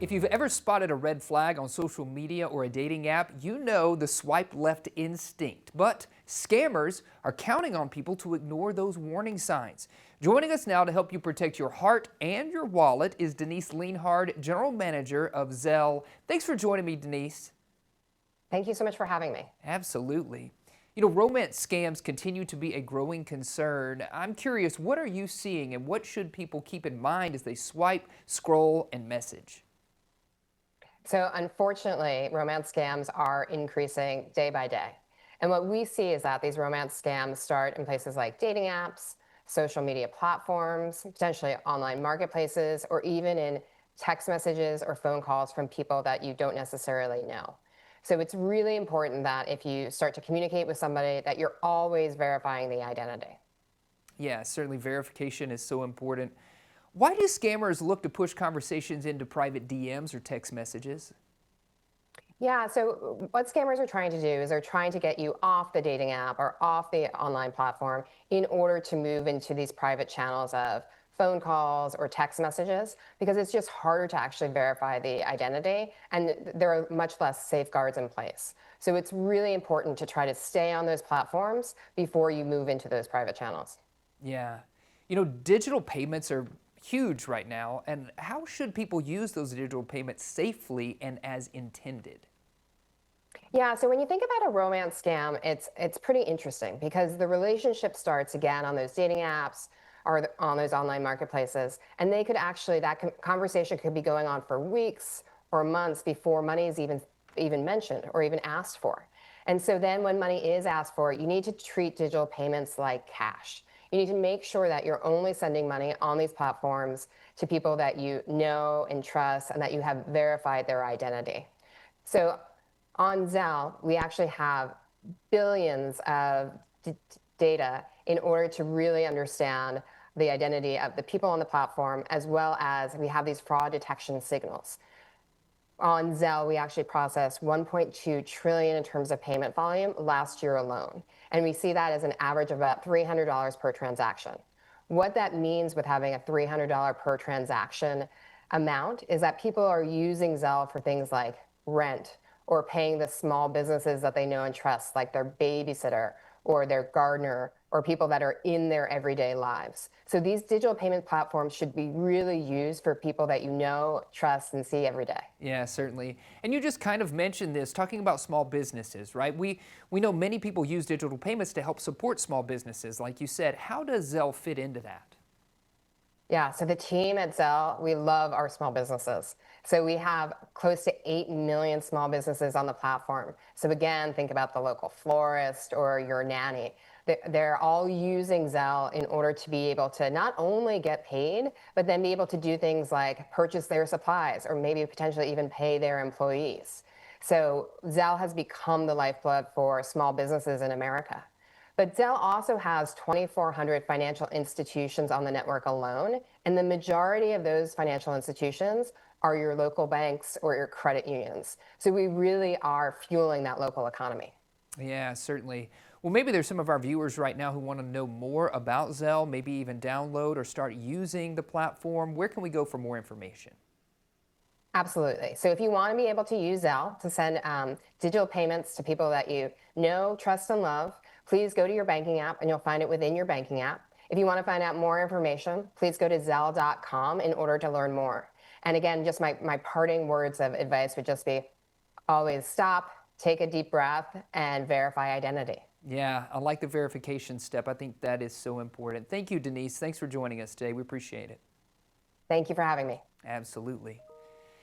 If you've ever spotted a red flag on social media or a dating app, you know the swipe left instinct. But scammers are counting on people to ignore those warning signs. Joining us now to help you protect your heart and your wallet is Denise Lienhard, General Manager of Zelle. Thanks for joining me, Denise. Thank you so much for having me. Absolutely. You know, romance scams continue to be a growing concern. I'm curious, what are you seeing and what should people keep in mind as they swipe, scroll, and message? So unfortunately, romance scams are increasing day by day. And what we see is that these romance scams start in places like dating apps, social media platforms, potentially online marketplaces, or even in text messages or phone calls from people that you don't necessarily know. So it's really important that if you start to communicate with somebody that you're always verifying the identity. Yeah, certainly verification is so important. Why do scammers look to push conversations into private DMs or text messages? Yeah, so what scammers are trying to do is they're trying to get you off the dating app or off the online platform in order to move into these private channels of phone calls or text messages because it's just harder to actually verify the identity and there are much less safeguards in place. So it's really important to try to stay on those platforms before you move into those private channels. Yeah. You know, digital payments are huge right now, and how should people use those digital payments safely and as intended? Yeah, so when you think about a romance scam, it's pretty interesting because the relationship starts again on those dating apps or on those online marketplaces, and they could actually conversation could be going on for weeks or months before money is even mentioned or even asked for. And so then when money is asked for, you need to treat digital payments like cash. You need to make sure that you're only sending money on these platforms to people that you know and trust and that you have verified their identity. So on Zelle, we actually have billions of data in order to really understand the identity of the people on the platform, as well as we have these fraud detection signals. On Zelle, we actually processed 1.2 trillion in terms of payment volume last year alone. And we see that as an average of about $300 per transaction. What that means with having a $300 per transaction amount is that people are using Zelle for things like rent or paying the small businesses that they know and trust, like their babysitter or their gardener or people that are in their everyday lives. So these digital payment platforms should be really used for people that you know, trust, and see every day. Yeah, certainly. And you just kind of mentioned this, talking about small businesses, right? We know many people use digital payments to help support small businesses, like you said. How does Zelle fit into that? Yeah, so the team at Zelle, we love our small businesses. So we have close to 8 million small businesses on the platform. So again, think about the local florist or your nanny. They're all using Zelle in order to be able to not only get paid, but then be able to do things like purchase their supplies or maybe potentially even pay their employees. So Zelle has become the lifeblood for small businesses in America. But Dell also has 2,400 financial institutions on the network alone, and the majority of those financial institutions are your local banks or your credit unions. So we really are fueling that local economy. Yeah, certainly. Well, maybe there's some of our viewers right now who want to know more about Zelle, maybe even download or start using the platform. Where can we go for more information? Absolutely. So if you want to be able to use Zelle to send digital payments to people that you know, trust, and love, please go to your banking app and you'll find it within your banking app. If you want to find out more information, please go to Zelle.com in order to learn more. And again, just my parting words of advice would just be always stop, take a deep breath, and verify identity. Yeah, I like the verification step. I think that is so important. Thank you, Denise. Thanks for joining us today. We appreciate it. Thank you for having me. Absolutely.